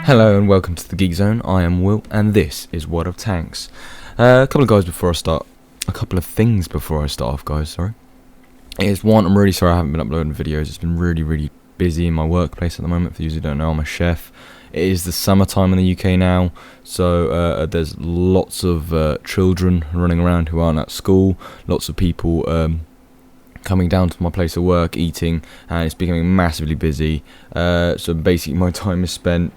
Hello and welcome to the Geek Zone. I am Will and this is WOT of Tanks. A couple of things before I start off, guys, sorry. Is one, I'm really sorry I haven't been uploading videos. It's been really busy in my workplace at the moment. For those who don't know, I'm a chef. It is the summertime in the UK now, so there's lots of children running around who aren't at school, lots of people coming down to my place of work, eating, and it's becoming massively busy. So basically my time is spent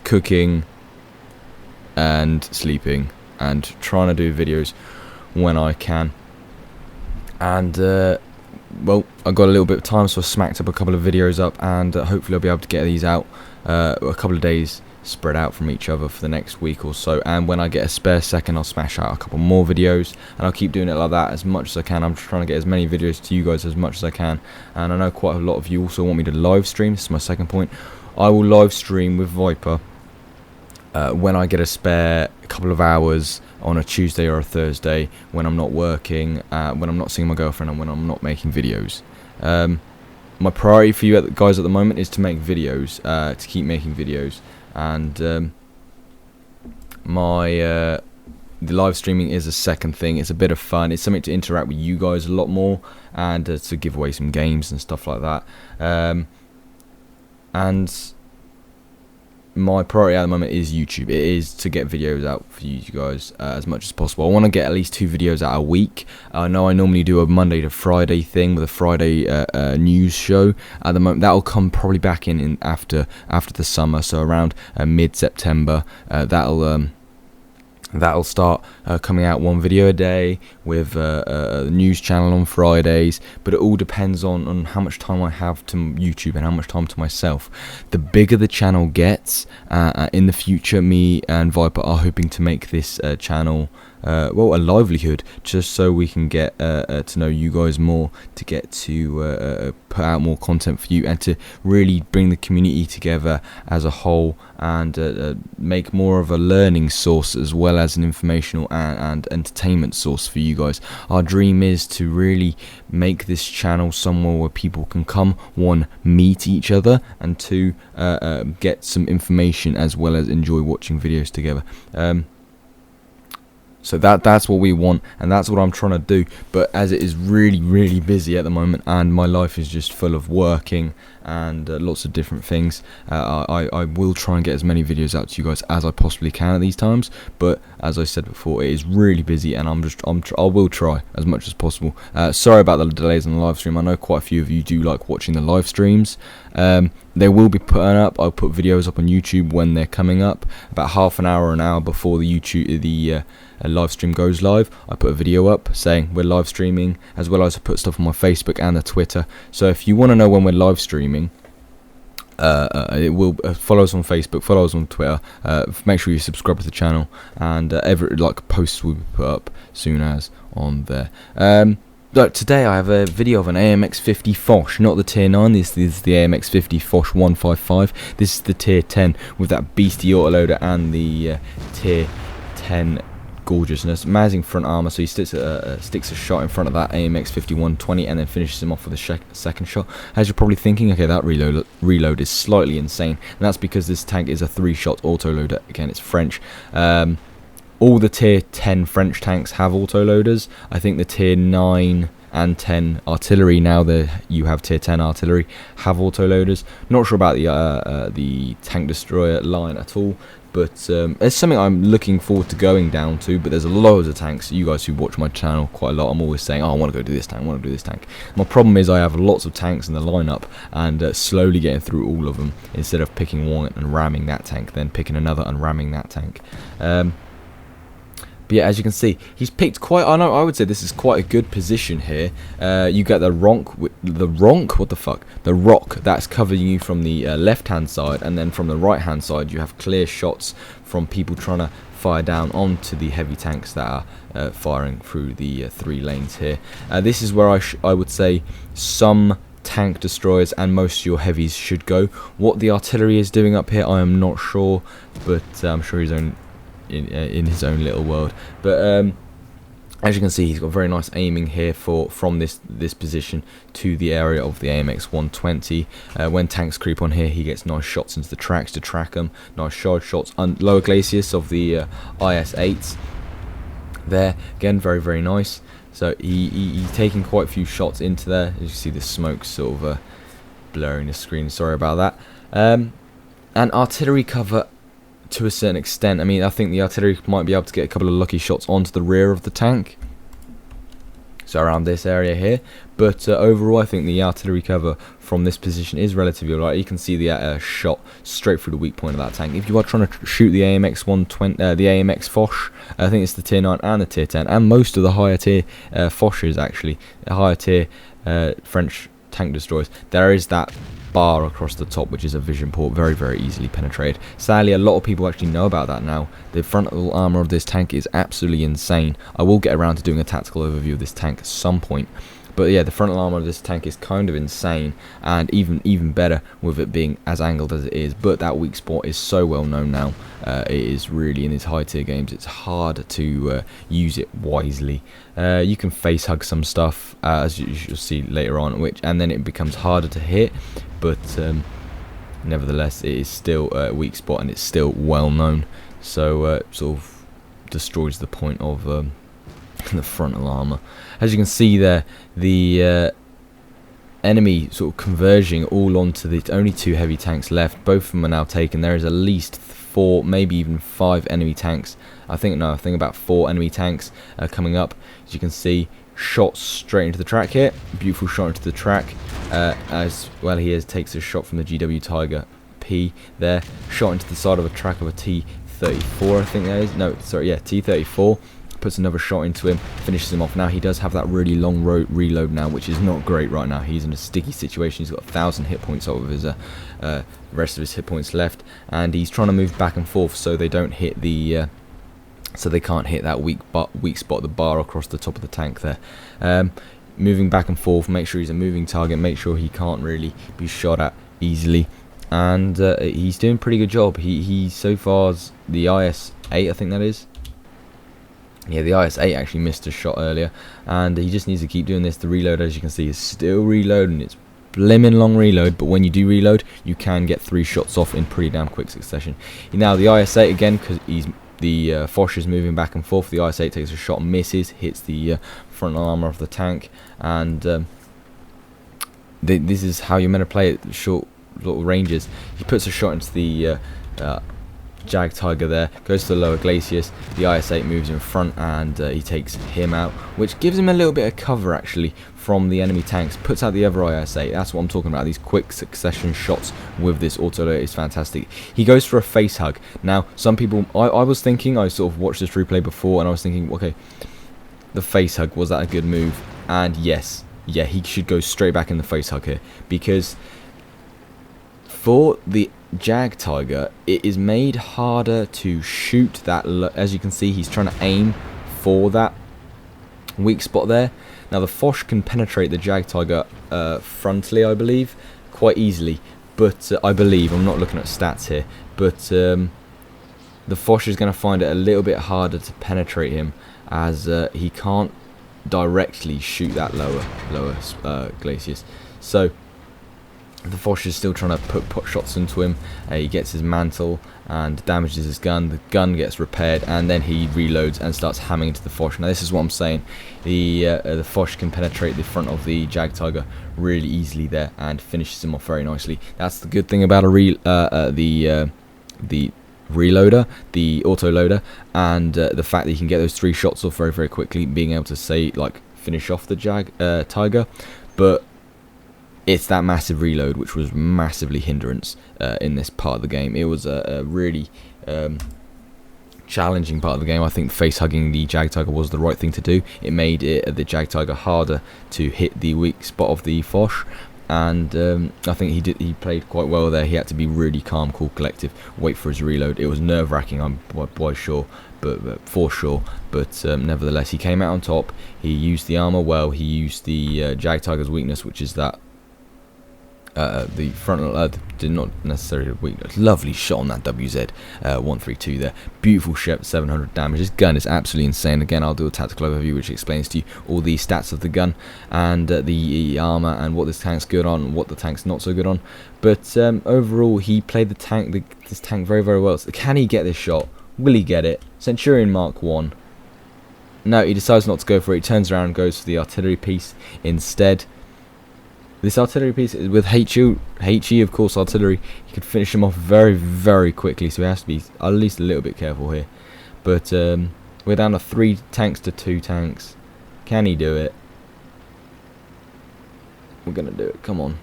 cooking and sleeping and trying to do videos when I can. And well, I got a little bit of time, so I smacked up a couple of videos up, and hopefully I'll be able to get these out a couple of days spread out from each other for the next week or so. And when I get a spare second, I'll smash out a couple more videos, and I'll keep doing it like that as much as I can. I'm just trying to get as many videos to you guys as much as I can, and I know quite a lot of you also want me to live stream. This is my second point. I will live stream with Viper when I get a spare couple of hours on a Tuesday or a Thursday, when I'm not working, when I'm not seeing my girlfriend, and when I'm not making videos. My priority for you guys at the moment is to make videos, to keep making videos, and the live streaming is a second thing. It's a bit of fun. It's something to interact with you guys a lot more, and to give away some games and stuff like that. And my priority at the moment is YouTube. It is to get videos out for you guys as much as possible. I want to get at least 2 videos out a week. I know I normally do a Monday to Friday thing with a Friday news show. At the moment, that'll come probably back in after the summer, so around mid-September. That'll start coming out 1 video a day with a news channel on Fridays, but it all depends on how much time I have to YouTube and how much time to myself. The bigger the channel gets, in the future, me and Viper are hoping to make this channel well, a livelihood, just so we can get to know you guys more, to get to put out more content for you, and to really bring the community together as a whole, and make more of a learning source as well as an informational and entertainment source for you guys. Our dream is to really make this channel somewhere where people can come, 1, meet each other, and 2, get some information as well as enjoy watching videos together. So that's what we want, and that's what I'm trying to do. But as it is really busy at the moment, and my life is just full of working and lots of different things, I will try and get as many videos out to you guys as I possibly can at these times. But as I said before, it is really busy, and I will try as much as possible. Sorry about the delays on the live stream. I know quite a few of you do like watching the live streams. They will be putting up. I'll put videos up on YouTube when they're coming up, about half an hour or an hour before the live stream goes live. I put a video up saying we're live streaming, as well as I put stuff on my Facebook and the Twitter. So if you want to know when we're live streaming, it will follow us on Facebook, follow us on Twitter. Make sure you subscribe to the channel, and every posts will be put up soon as on there. Look, today I have a video of an AMX 50 Foch, not the tier 9, this is the AMX 50 Foch 155. This is the tier 10 with that beastie autoloader and the tier 10 gorgeousness. Amazing front armor, so he sticks a shot in front of that AMX 5120 and then finishes him off with a second shot. As you're probably thinking, okay, that reload is slightly insane, and that's because this tank is a 3-shot autoloader. Again, it's French. All the tier 10 French tanks have autoloaders. I think the tier 9 and 10 artillery, now that you have tier 10 artillery, have autoloaders. Not sure about the tank destroyer line at all, but it's something I'm looking forward to going down to. But there's loads of tanks. You guys who watch my channel quite a lot, I'm always saying, oh, I want to go do this tank, I want to do this tank. My problem is I have lots of tanks in the lineup, and slowly getting through all of them, instead of picking one and ramming that tank, then picking another and ramming that tank. But yeah, as you can see, he's picked quite. I would say this is quite a good position here. You get the rock that's covering you from the left-hand side, and then from the right-hand side, you have clear shots from people trying to fire down onto the heavy tanks that are firing through the 3 lanes here. This is where I would say some tank destroyers and most of your heavies should go. What the artillery is doing up here, I am not sure, but I'm sure he's in his own little world. But As you can see, he's got very nice aiming here from this position to the area of the AMX 120. When tanks creep on here, he gets nice shots into the tracks to track them. Nice charge shots on lower glacis of the IS-8s. There, again, very, very nice. So he's taking quite a few shots into there. As you see, the smoke sort of blurring the screen. Sorry about that. And artillery cover to a certain extent. I mean, I think the artillery might be able to get a couple of lucky shots onto the rear of the tank, so around this area here, but overall I think the artillery cover from this position is relatively alright. You can see the shot straight through the weak point of that tank. If you are trying to shoot the AMX 120, the AMX Foch, I think it's the tier 9 and the tier 10, and most of the higher tier Foches, actually, the higher tier French tank destroyers, there is that bar across the top, which is a vision port, very, very easily penetrated. Sadly, a lot of people actually know about that now. The frontal armor of this tank is absolutely insane. I will get around to doing a tactical overview of this tank at some point, but yeah, the frontal armor of this tank is kind of insane, and even better with it being as angled as it is. But that weak spot is so well known now. It is really, in these high tier games, it's hard to use it wisely. You can face hug some stuff, as you'll see later on, and then it becomes harder to hit. But nevertheless, it is still a weak spot, and it's still well known. So sort of destroys the point of the frontal armor. As you can see there, the enemy sort of converging all onto the only 2 heavy tanks left. Both of them are now taken. There is at least 4, maybe even 5 enemy tanks. I think about 4 enemy tanks coming up. As you can see, shot straight into the track here. Beautiful shot into the track. As well, he takes a shot from the GW Tiger P there. Shot into the side of a track of a T-34, I think that is. No, sorry, yeah, T-34. Puts another shot into him, finishes him off. Now he does have that really long reload now, which is not great right now. He's in a sticky situation. He's got 1,000 hit points out of his rest of his hit points left, and he's trying to move back and forth so they don't hit the so they can't hit that weak spot, the bar across the top of the tank there. Moving back and forth, make sure he's a moving target, make sure he can't really be shot at easily, and he's doing a pretty good job. He so far, the IS-8, I think that is. Yeah, the IS-8 actually missed a shot earlier, and he just needs to keep doing this. The reload, as you can see, is still reloading. It's blimmin' long reload, but when you do reload, you can get 3 shots off in pretty damn quick succession. Now the IS-8 again, because the Foch is moving back and forth. The IS-8 takes a shot, misses, hits the frontal armor of the tank, and this is how you're meant to play it, short little ranges. He puts a shot into the Jag Tiger there, goes to the lower glacis. The IS-8 moves in front, and he takes him out, which gives him a little bit of cover actually from the enemy tanks. Puts out the other IS-8. That's what I'm talking about. These quick succession shots with this autoloader is fantastic. He goes for a face hug. Now, some people, I was thinking, I sort of watched this replay before, and I was thinking, okay, the face hug, was that a good move? And yes, yeah, he should go straight back in the face hug here, because for the Jag Tiger, it is made harder to shoot that. As you can see, he's trying to aim for that weak spot there. Now the Foch can penetrate the Jag Tiger frontally, I believe, quite easily, but I believe, I'm not looking at stats here, but the Foch is going to find it a little bit harder to penetrate him, as he can't directly shoot that lower glacis. So the Foch is still trying to put shots into him. He gets his mantle and damages his gun. The gun gets repaired, and then he reloads and starts hammering into the Foch. Now this is what I'm saying. The Foch can penetrate the front of the Jag Tiger really easily there and finishes him off very nicely. That's the good thing about the reloader, the autoloader, and the fact that you can get those 3 shots off very, very quickly, being able to finish off the Jag Tiger. But it's that massive reload which was massively hindrance in this part of the game. It was a really challenging part of the game. I think face hugging the Jag Tiger was the right thing to do. It made the Jag Tiger harder to hit the weak spot of the Foch, and I think he played quite well there. He had to be really calm, cool, collective, wait for his reload. It was nerve-wracking, I'm quite sure, but for sure. But nevertheless, he came out on top. He used the armor well. He used the Jag Tiger's weakness, which is that the frontal, did not necessarily weakness. Lovely shot on that WZ 132 there. Beautiful ship, 700 damage. This gun is absolutely insane. Again, I'll do a tactical overview which explains to you all the stats of the gun and the armor and what this tank's good on and what the tank's not so good on. But overall, he played this tank very, very well. So can he get this shot? Will he get it? Centurion Mark 1. No, he decides not to go for it. He turns around and goes for the artillery piece instead. This artillery piece is with HE, of course, artillery. He could finish him off very, very quickly, so he has to be at least a little bit careful here. But we're down to 3 tanks to 2 tanks. Can he do it? We're going to do it. Come on.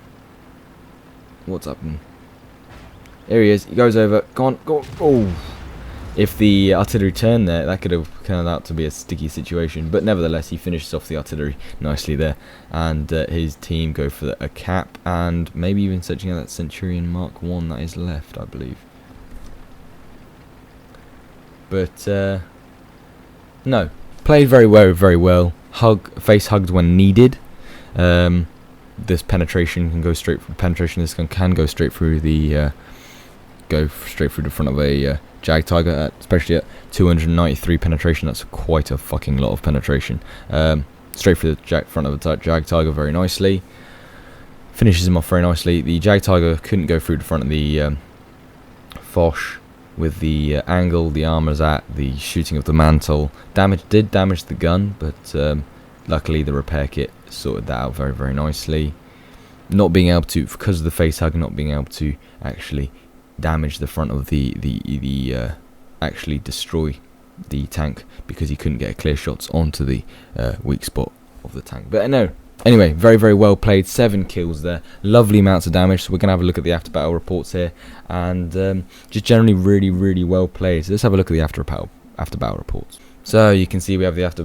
What's happening? Here he is. He goes over. Go on. Go on. Oh. If the artillery turned there, that could have turned out to be a sticky situation. But nevertheless, he finishes off the artillery nicely there. And his team go for a cap and maybe even searching out that Centurion Mark 1 that is left, I believe. But, no. Played very well, very well. Face hugged when needed. This penetration can go straight through. This gun can go straight through the... go straight through the front of a... Jag Tiger, especially at 293 penetration. That's quite a fucking lot of penetration. Straight through the front of the Jag Tiger very nicely. Finishes him off very nicely. The Jag Tiger couldn't go through the front of the Foch with the angle the armor's at, the shooting of the mantle. Did damage the gun, but luckily the repair kit sorted that out very, very nicely. Not being able to, because of the face hug, not being able to actually damage the front of actually destroy the tank because he couldn't get clear shots onto the weak spot of the tank. But no, anyway, very, very well played. 7 kills there, lovely amounts of damage. So we're gonna have a look at the after battle reports here, and just generally really, really well played. So let's have a look at the after battle reports. So you can see we have the after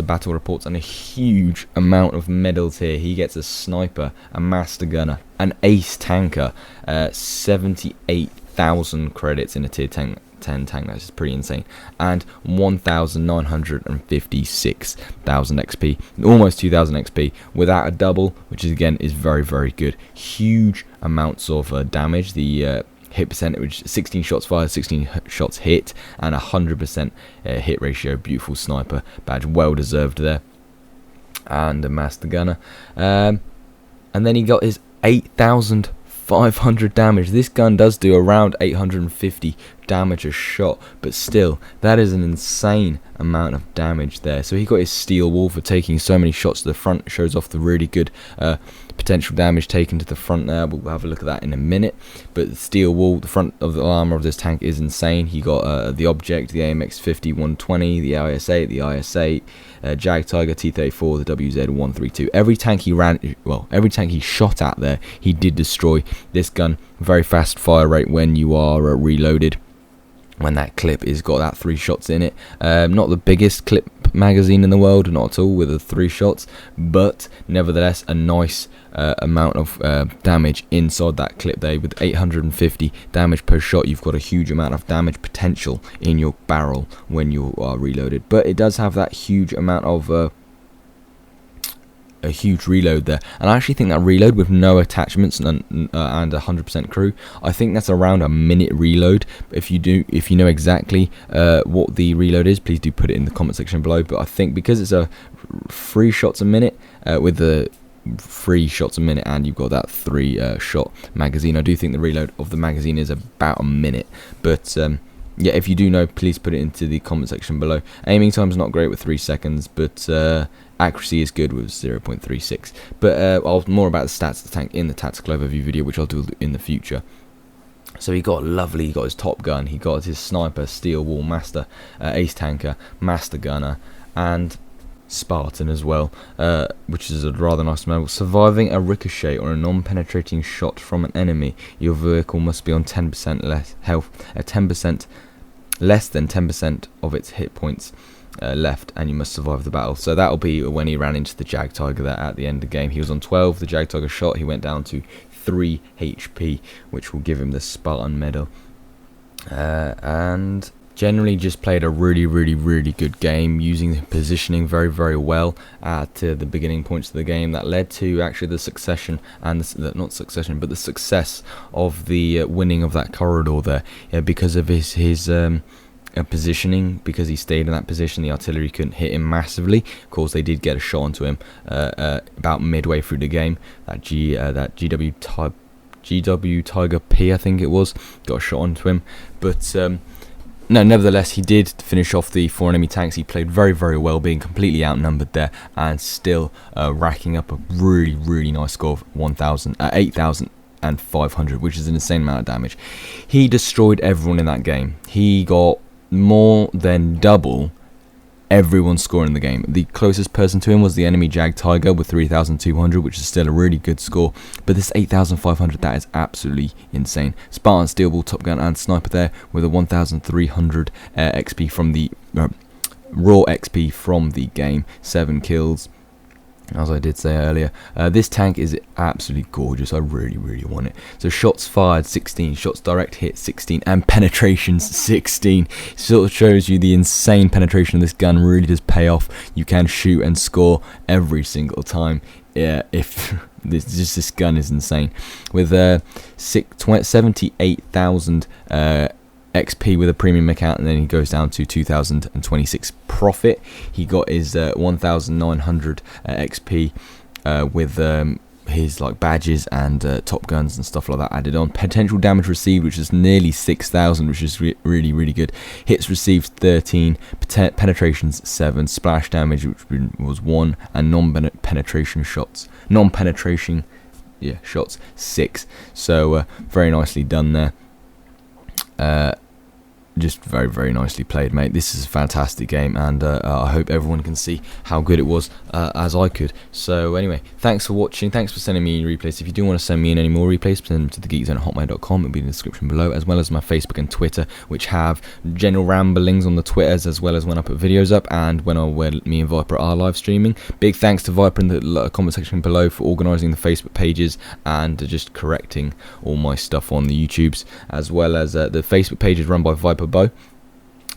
battle reports and a huge amount of medals here. He gets a sniper, a master gunner, an ace tanker, 78,000 credits in a tier 10 tank. That's pretty insane, and 1,956,000 XP, almost 2,000 XP without a double, which is again is very, very good. Huge amounts of damage. The hit percentage, 16 shots fired, 16 shots hit, and 100% hit ratio. Beautiful sniper badge, well deserved there. And a master gunner, and then he got his 8,500 damage. This gun does do around 850 damage a shot, but still, that is an insane amount of damage there. So he got his steel wall for taking so many shots to the front. Shows off the really good potential damage taken to the front there. We'll have a look at that in a minute. But the steel wall, the front of the armor of this tank is insane. He got the object, the AMX 50-120, the IS-8, the IS-8, Jag Tiger T-34, the WZ-132. Every tank he every tank he shot at there, he did destroy. This gun, very fast fire rate when you are reloaded. When that clip is got that 3 shots in it, not the biggest clip magazine in the world, not at all, with the 3 shots, but nevertheless a nice amount of damage inside that clip there. With 850 damage per shot, you've got a huge amount of damage potential in your barrel when you are reloaded. But it does have that huge amount of a huge reload there, and I actually think that reload with no attachments and 100% crew, I think that's around a minute reload. If you know exactly what the reload is, please do put it in the comment section below. But I think because it's a 3 shots a minute with the 3 shots a minute, and you've got that 3 shot magazine, I do think the reload of the magazine is about a minute. But yeah, if you do know, please put it into the comment section below. Aiming time's not great with 3 seconds, but accuracy is good with 0.36. But I'll more about the stats of the tank in the tactical overview video, which I'll do in the future. So he got his top gun, he got his sniper, steel wall, master, ace tanker, master gunner, and Spartan as well, which is a rather nice medal. Surviving a ricochet or a non-penetrating shot from an enemy, your vehicle must be on 10% less health, 10% less than 10% of its hit points left, and you must survive the battle. So that'll be when he ran into the Jag Tiger there at the end of the game. He was on 12, the Jag Tiger shot, he went down to 3 HP, which will give him the Spartan medal. And Generally just played a really good game, using the positioning very well at the beginning points of the game. That led to actually the succession and not succession but the success of the winning of that corridor there, because of his positioning. Because he stayed in that position, the artillery couldn't hit him massively. Of course they did get a shot onto him about midway through the game. That GW Tiger P, I think it was, got a shot onto him, but no, nevertheless, he did finish off the 4 enemy tanks. He played very well, being completely outnumbered there, and still racking up a really nice score of 8,500, which is an insane amount of damage. He destroyed everyone in that game. He got more than double everyone's score in the game. The closest person to him was the enemy Jag Tiger with 3,200, which is still a really good score, but this 8,500, that is absolutely insane. Spartan, Steel Ball, Top Gun and Sniper there with a 1,300 XP from the raw XP from the game, 7 kills. As I did say earlier, this tank is absolutely gorgeous. I really want it. So shots fired 16, shots direct hit 16, and penetrations 16. Sort of shows you the insane penetration of this gun really does pay off. You can shoot and score every single time. Yeah, if this gun is insane. With 78,000 XP with a premium account, and then he goes down to 2,026 profit. He got his 1,900 XP with his like badges and top guns and stuff like that added on. Potential damage received, which is nearly 6,000, which is really good. Hits received 13, penetrations 7, splash damage which was 1, and non-penetration shots 6. So very nicely done there. Just very nicely played, mate. This is a fantastic game, and I hope everyone can see how good it was as I could. So anyway, thanks for watching, thanks for sending me replays. If you do want to send me in any more replays, send them to thegeekzone@hotmail.com. it'll be in the description below, as well as my Facebook and Twitter, which have general ramblings on the Twitters, as well as when I put videos up and when me and Viper are live streaming. Big thanks to Viper in the comment section below for organising the Facebook pages and just correcting all my stuff on the YouTubes, as well as the Facebook page is run by Viper Bow,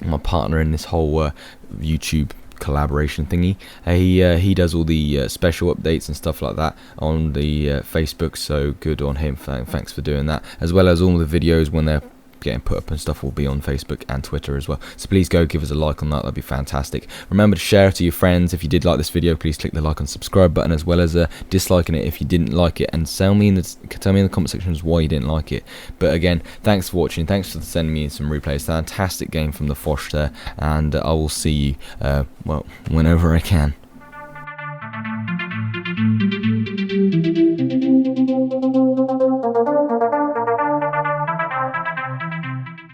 my partner in this whole YouTube collaboration thingy. He does all the special updates and stuff like that on the Facebook, so good on him. Thanks for doing that, as well as all the videos when they're getting put up and stuff will be on Facebook and Twitter as well. So please go give us a like on that, that'd be fantastic. Remember to share it to your friends. If you did like this video, please click the like and subscribe button, as well as disliking it if you didn't like it, and tell me in the comment sections why you didn't like it. But again, thanks for watching, thanks for sending me some replays. Fantastic game from the Foch there, and I will see you well whenever I can.